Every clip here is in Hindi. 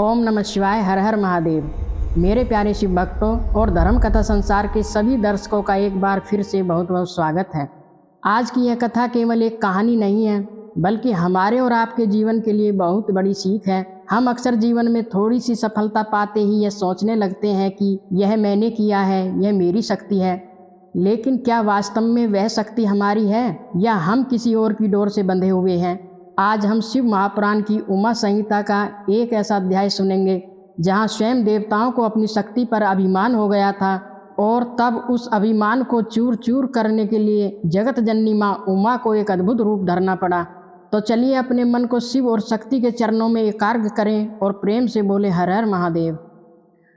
ओम नमः शिवाय। हर हर महादेव। मेरे प्यारे शिव भक्तों और धर्म कथा संसार के सभी दर्शकों का एक बार फिर से बहुत बहुत स्वागत है। आज की यह कथा केवल एक कहानी नहीं है, बल्कि हमारे और आपके जीवन के लिए बहुत बड़ी सीख है। हम अक्सर जीवन में थोड़ी सी सफलता पाते ही यह सोचने लगते हैं कि यह मैंने किया है, यह मेरी शक्ति है। लेकिन क्या वास्तव में वह शक्ति हमारी है या हम किसी और की डोर से बंधे हुए हैं? आज हम शिव महापुराण की उमा संहिता का एक ऐसा अध्याय सुनेंगे जहां स्वयं देवताओं को अपनी शक्ति पर अभिमान हो गया था और तब उस अभिमान को चूर चूर करने के लिए जगत जननी माँ उमा को एक अद्भुत रूप धरना पड़ा। तो चलिए अपने मन को शिव और शक्ति के चरणों में एकाग्र करें और प्रेम से बोले हर हर महादेव।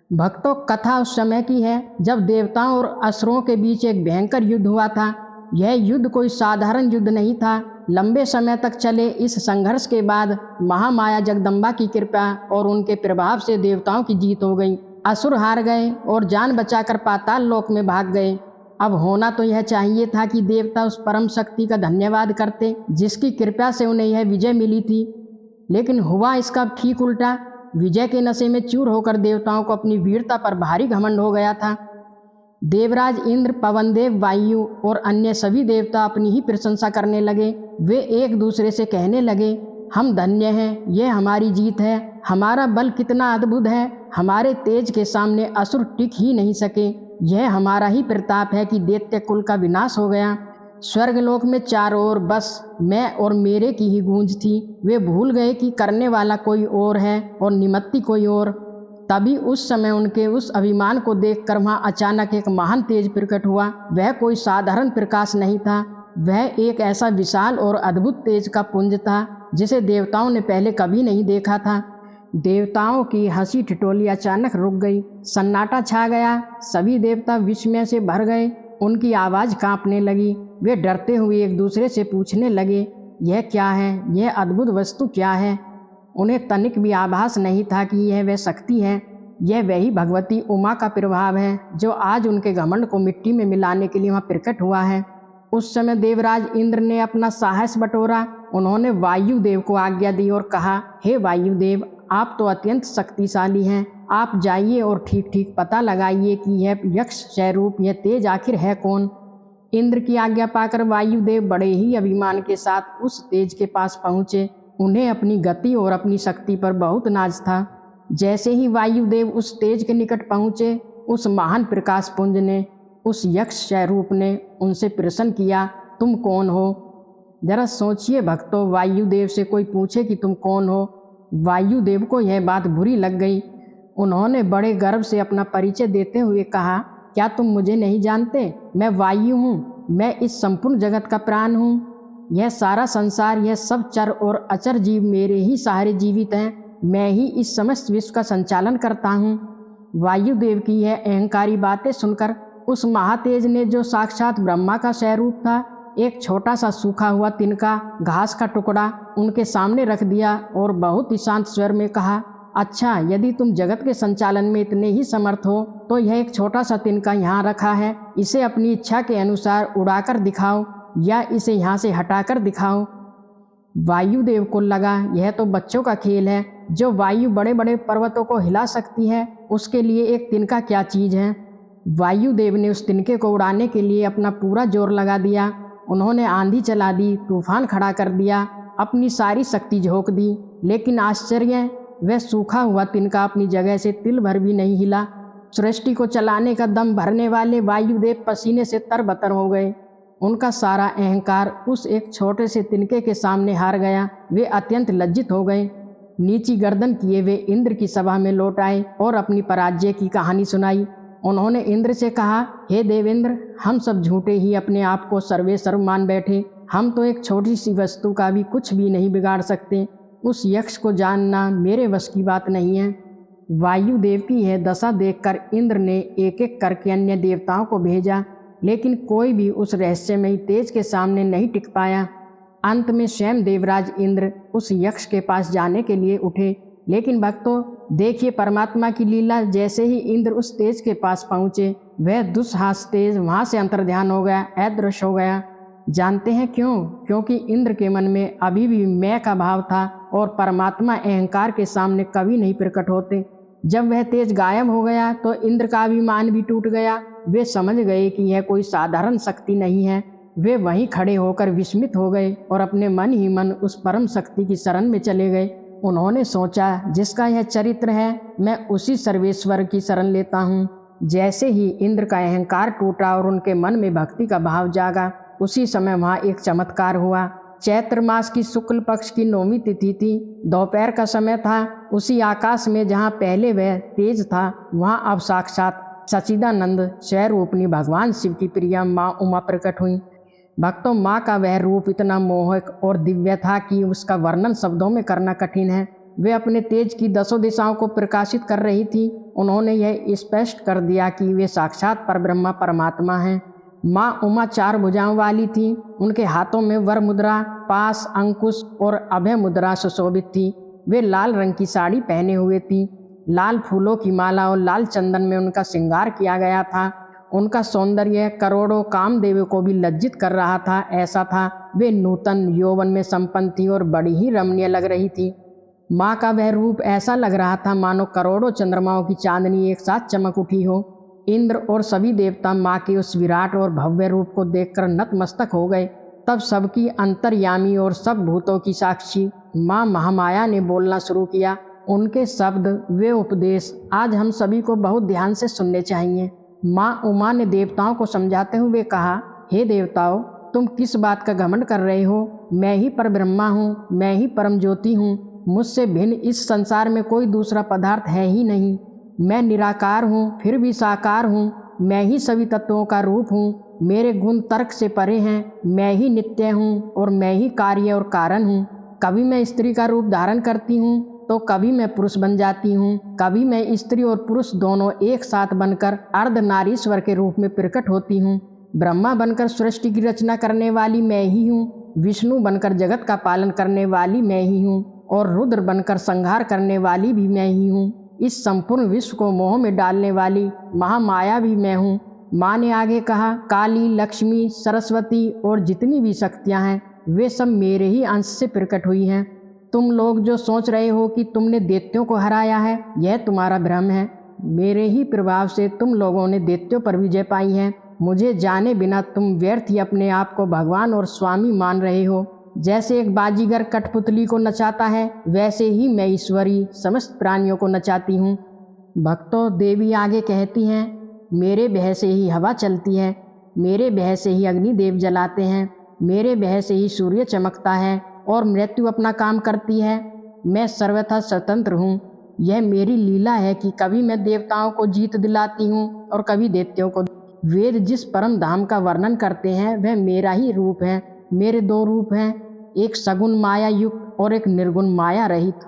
भक्तों, कथा उस समय की है जब देवताओं और असुरों के बीच एक भयंकर युद्ध हुआ था। यह युद्ध कोई साधारण युद्ध नहीं था। लंबे समय तक चले इस संघर्ष के बाद महामाया जगदम्बा की कृपा और उनके प्रभाव से देवताओं की जीत हो गई। असुर हार गए और जान बचाकर पाताल लोक में भाग गए। अब होना तो यह चाहिए था कि देवता उस परम शक्ति का धन्यवाद करते जिसकी कृपा से उन्हें यह विजय मिली थी, लेकिन हुआ इसका ठीक उल्टा। विजय के नशे में चूर होकर देवताओं को अपनी वीरता पर भारी घमंड हो गया था। देवराज इंद्र, पवनदेव, वायु और अन्य सभी देवता अपनी ही प्रशंसा करने लगे। वे एक दूसरे से कहने लगे, हम धन्य हैं, यह हमारी जीत है, हमारा बल कितना अद्भुत है, हमारे तेज के सामने असुर टिक ही नहीं सके। यह हमारा ही प्रताप है कि दैत्य कुल का विनाश हो गया। स्वर्गलोक में चारों ओर बस मैं और मेरे की ही गूंज थी। वे भूल गए कि करने वाला कोई और है और निमित्ती कोई और। तभी उस समय उनके उस अभिमान को देखकर वहाँ अचानक एक महान तेज प्रकट हुआ। वह कोई साधारण प्रकाश नहीं था, वह एक ऐसा विशाल और अद्भुत तेज का पुंज था जिसे देवताओं ने पहले कभी नहीं देखा था। देवताओं की हंसी ठिठोली अचानक रुक गई, सन्नाटा छा गया। सभी देवता विस्मय से भर गए, उनकी आवाज़ कांपने लगी। वे डरते हुए एक दूसरे से पूछने लगे, यह क्या है, यह अद्भुत वस्तु क्या है? उन्हें तनिक भी आभास नहीं था कि यह वह शक्ति है। यह वही भगवती उमा का प्रभाव है जो आज उनके घमंड को मिट्टी में मिलाने के लिए वहाँ प्रकट हुआ है। उस समय देवराज इंद्र ने अपना साहस बटोरा। उन्होंने वायुदेव को आज्ञा दी और कहा, हे वायुदेव, आप तो अत्यंत शक्तिशाली हैं, आप जाइए और ठीक ठीक पता लगाइए कि यह यक्ष स्वरूप, यह तेज आखिर है कौन। इंद्र की आज्ञा पाकर वायुदेव बड़े ही अभिमान के साथ उस तेज के पास पहुँचे। उन्हें अपनी गति और अपनी शक्ति पर बहुत नाज था। जैसे ही वायुदेव उस तेज के निकट पहुँचे, उस महान प्रकाश पुंज ने, उस यक्ष स्वरूप ने उनसे प्रश्न किया, तुम कौन हो? जरा सोचिए भक्तों, वायुदेव से कोई पूछे कि तुम कौन हो? वायुदेव को यह बात बुरी लग गई। उन्होंने बड़े गर्व से अपना परिचय देते हुए कहा, क्या तुम मुझे नहीं जानते? मैं वायु हूँ, मैं इस संपूर्ण जगत का प्राण हूँ। यह सारा संसार, यह सब चर और अचर जीव मेरे ही सहारे जीवित हैं। मैं ही इस समस्त विश्व का संचालन करता हूँ। वायुदेव की यह अहंकारी बातें सुनकर उस महातेज ने, जो साक्षात ब्रह्मा का स्वरूप था, एक छोटा सा सूखा हुआ तिनका, घास का टुकड़ा उनके सामने रख दिया और बहुत ही शांत स्वर में कहा, अच्छा, यदि तुम जगत के संचालन में इतने ही समर्थ हो तो यह एक छोटा सा तिनका यहाँ रखा है, इसे अपनी इच्छा के अनुसार उड़ाकर दिखाओ या इसे यहाँ से हटाकर दिखाओ। वायुदेव को लगा यह तो बच्चों का खेल है। जो वायु बड़े बड़े पर्वतों को हिला सकती है, उसके लिए एक तिनका क्या चीज़ है। वायुदेव ने उस तिनके को उड़ाने के लिए अपना पूरा जोर लगा दिया। उन्होंने आंधी चला दी, तूफान खड़ा कर दिया, अपनी सारी शक्ति झोंक दी, लेकिन आश्चर्य, वह सूखा हुआ तिनका अपनी जगह से तिल भर भी नहीं हिला। सृष्टि को चलाने का दम भरने वाले वायुदेव पसीने से तरबतर हो गए। उनका सारा अहंकार उस एक छोटे से तिनके के सामने हार गया। वे अत्यंत लज्जित हो गए। नीची गर्दन किए वे इंद्र की सभा में लौट आए और अपनी पराजय की कहानी सुनाई। उन्होंने इंद्र से कहा, हे देवेंद्र, हम सब झूठे ही अपने आप को सर्वेसर्व मान बैठे। हम तो एक छोटी सी वस्तु का भी कुछ भी नहीं बिगाड़ सकते। उस यक्ष को जानना मेरे वश की बात नहीं है। वायुदेव की यह दशा देखकर इंद्र ने एक एक करके अन्य देवताओं को भेजा, लेकिन कोई भी उस रहस्यमयी तेज के सामने नहीं टिक पाया। अंत में स्वयं देवराज इंद्र उस यक्ष के पास जाने के लिए उठे। लेकिन भक्तों, देखिए परमात्मा की लीला, जैसे ही इंद्र उस तेज के पास पहुँचे, वह दुस्साहस तेज वहाँ से अंतर्ध्यान हो गया, अदृश्य हो गया। जानते हैं क्यों? क्योंकि इंद्र के मन में अभी भी मैं का भाव था और परमात्मा अहंकार के सामने कभी नहीं प्रकट होते। जब वह तेज गायब हो गया तो इंद्र का अभिमान भी टूट गया। वे समझ गए कि यह कोई साधारण शक्ति नहीं है। वे वहीं खड़े होकर विस्मित हो गए और अपने मन ही मन उस परम शक्ति की शरण में चले गए। उन्होंने सोचा, जिसका यह चरित्र है, मैं उसी सर्वेश्वर की शरण लेता हूँ। जैसे ही इंद्र का अहंकार टूटा और उनके मन में भक्ति का भाव जागा, उसी समय वहाँ एक चमत्कार हुआ। चैत्र मास की शुक्ल पक्ष की 9वीं तिथि थी। दोपहर का समय था। उसी आकाश में जहाँ पहले वह तेज था, वहाँ अब साक्षात सच्चिदानंद स्वरूपनी भगवान शिव की प्रिया माँ उमा प्रकट हुई। भक्तों, माँ का वह रूप इतना मोहक और दिव्य था कि उसका वर्णन शब्दों में करना कठिन है। वे अपने तेज की 10 दिशाओं को प्रकाशित कर रही थी। उन्होंने यह स्पष्ट कर दिया कि वे साक्षात परब्रह्मा परमात्मा हैं। माँ उमा 4 भुजाओं वाली थी। उनके हाथों में वर मुद्रा, पास, अंकुश और अभय मुद्रा सुशोभित थी। वे लाल रंग की साड़ी पहने हुए थी। लाल फूलों की माला और लाल चंदन में उनका श्रृंगार किया गया था। उनका सौंदर्य करोड़ों कामदेवों को भी लज्जित कर रहा था, ऐसा था। वे नूतन यौवन में संपन्न थी और बड़ी ही रमणीय लग रही थी। माँ का वह रूप ऐसा लग रहा था मानो करोड़ों चंद्रमाओं की चांदनी एक साथ चमक उठी हो। इंद्र और सभी देवता माँ के उस विराट और भव्य रूप को देखकर नतमस्तक हो गए। तब सबकी अंतर्यामी और सब भूतों की साक्षी माँ महामाया ने बोलना शुरू किया। उनके शब्द, वे उपदेश आज हम सभी को बहुत ध्यान से सुनने चाहिए। माँ उमा ने देवताओं को समझाते हुए कहा, हे देवताओं, तुम किस बात का घमंड कर रहे हो? मैं ही परब्रह्मा हूँ, मैं ही परम ज्योति हूँ। मुझसे भिन्न इस संसार में कोई दूसरा पदार्थ है ही नहीं। मैं निराकार हूँ, फिर भी साकार हूँ। मैं ही सभी तत्वों का रूप हूँ। मेरे गुण तर्क से परे हैं। मैं ही नित्य हूँ और मैं ही कार्य और कारण हूँ। कभी मैं स्त्री का रूप धारण करती हूँ तो कभी मैं पुरुष बन जाती हूँ। कभी मैं स्त्री और पुरुष दोनों एक साथ बनकर अर्धनारीश्वर के रूप में प्रकट होती हूँ। ब्रह्मा बनकर सृष्टि की रचना करने वाली मैं ही हूँ। विष्णु बनकर जगत का पालन करने वाली मैं ही हूँ और रुद्र बनकर संहार करने वाली भी मैं ही हूँ। इस संपूर्ण विश्व को मोह में डालने वाली महामाया भी मैं हूँ। माँ ने आगे कहा, काली, लक्ष्मी, सरस्वती और जितनी भी शक्तियाँ हैं, वे सब मेरे ही अंश से प्रकट हुई हैं। तुम लोग जो सोच रहे हो कि तुमने दैत्यों को हराया है, यह तुम्हारा भ्रम है। मेरे ही प्रभाव से तुम लोगों ने दैत्यों पर विजय पाई है। मुझे जाने बिना तुम व्यर्थ ही अपने आप को भगवान और स्वामी मान रहे हो। जैसे एक बाजीगर कठपुतली को नचाता है, वैसे ही मैं ईश्वरी समस्त प्राणियों को नचाती हूँ। भक्तों, देवी आगे कहती हैं, मेरे भय से ही हवा चलती है, मेरे भय से ही अग्निदेव जलाते हैं, मेरे भय से ही सूर्य चमकता है और मृत्यु अपना काम करती है। मैं सर्वथा स्वतंत्र हूँ। यह मेरी लीला है कि कभी मैं देवताओं को जीत दिलाती हूँ और कभी दैत्यों को। वेद जिस परम धाम का वर्णन करते हैं, वह मेरा ही रूप है। मेरे 2 रूप हैं, एक सगुण माया युक्त और एक निर्गुण माया रहित।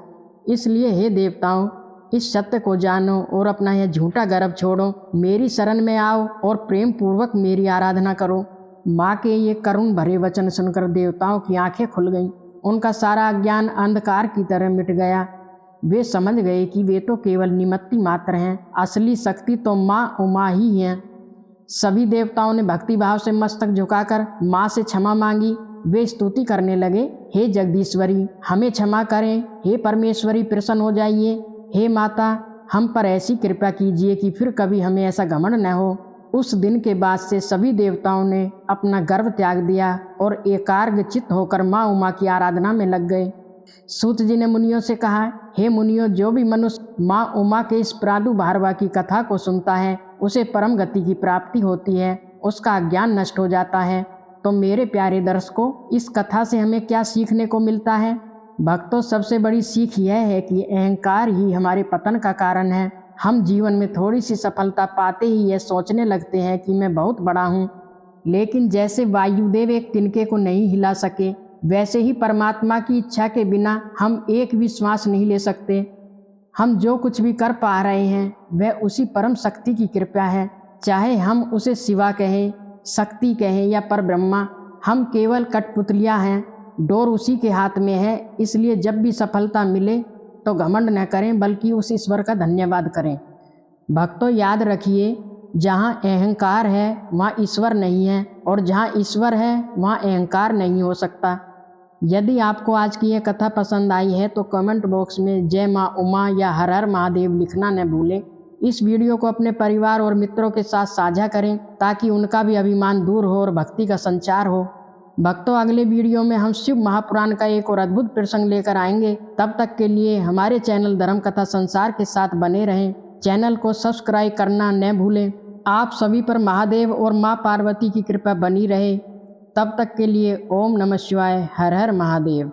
इसलिए हे देवताओं, इस सत्य को जानो और अपना यह झूठा गर्व छोड़ो। मेरी शरण में आओ और प्रेम पूर्वक मेरी आराधना करो। माँ के ये करुण भरे वचन सुनकर देवताओं की आंखें खुल गईं। उनका सारा अज्ञान अंधकार की तरह मिट गया। वे समझ गए कि वे तो केवल निमित्त मात्र हैं, असली शक्ति तो माँ उमा ही है। सभी देवताओं ने भक्तिभाव से मस्तक झुकाकर माँ से क्षमा मांगी। वे स्तुति करने लगे, हे जगदीश्वरी, हमें क्षमा करें। हे परमेश्वरी, प्रसन्न हो जाइए। हे माता, हम पर ऐसी कृपा कीजिए कि फिर कभी हमें ऐसा घमंड न हो। उस दिन के बाद से सभी देवताओं ने अपना गर्व त्याग दिया और एकाग्र चित्त होकर माँ उमा की आराधना में लग गए। सूत जी ने मुनियों से कहा, हे मुनियों, जो भी मनुष्य माँ उमा के इस प्रादुर्भाव की कथा को सुनता है, उसे परम गति की प्राप्ति होती है, उसका अज्ञान नष्ट हो जाता है। तो मेरे प्यारे दर्शकों, इस कथा से हमें क्या सीखने को मिलता है? भक्तों, सबसे बड़ी सीख यह है कि अहंकार ही हमारे पतन का कारण है। हम जीवन में थोड़ी सी सफलता पाते ही यह सोचने लगते हैं कि मैं बहुत बड़ा हूँ। लेकिन जैसे वायुदेव एक तिनके को नहीं हिला सके, वैसे ही परमात्मा की इच्छा के बिना हम एक भी श्वास नहीं ले सकते। हम जो कुछ भी कर पा रहे हैं, वह उसी परम शक्ति की कृपा है। चाहे हम उसे शिवा कहें, शक्ति कहें या परब्रह्मा, हम केवल कठपुतलियाँ हैं। डोर उसी के हाथ में है। इसलिए जब भी सफलता मिले तो घमंड न करें, बल्कि उस ईश्वर का धन्यवाद करें। भक्तों, याद रखिए, जहाँ अहंकार है वहाँ ईश्वर नहीं है, और जहाँ ईश्वर है वहाँ अहंकार नहीं हो सकता। यदि आपको आज की यह कथा पसंद आई है तो कमेंट बॉक्स में जय माँ उमा या हर हर महादेव लिखना न भूलें। इस वीडियो को अपने परिवार और मित्रों के साथ साझा करें ताकि उनका भी अभिमान दूर हो और भक्ति का संचार हो। भक्तों, अगले वीडियो में हम शिव महापुराण का एक और अद्भुत प्रसंग लेकर आएंगे। तब तक के लिए हमारे चैनल धर्म कथा संसार के साथ बने रहें। चैनल को सब्सक्राइब करना न भूलें। आप सभी पर महादेव और माँ पार्वती की कृपा बनी रहे। तब तक के लिए ओम नमः शिवाय, हर हर महादेव।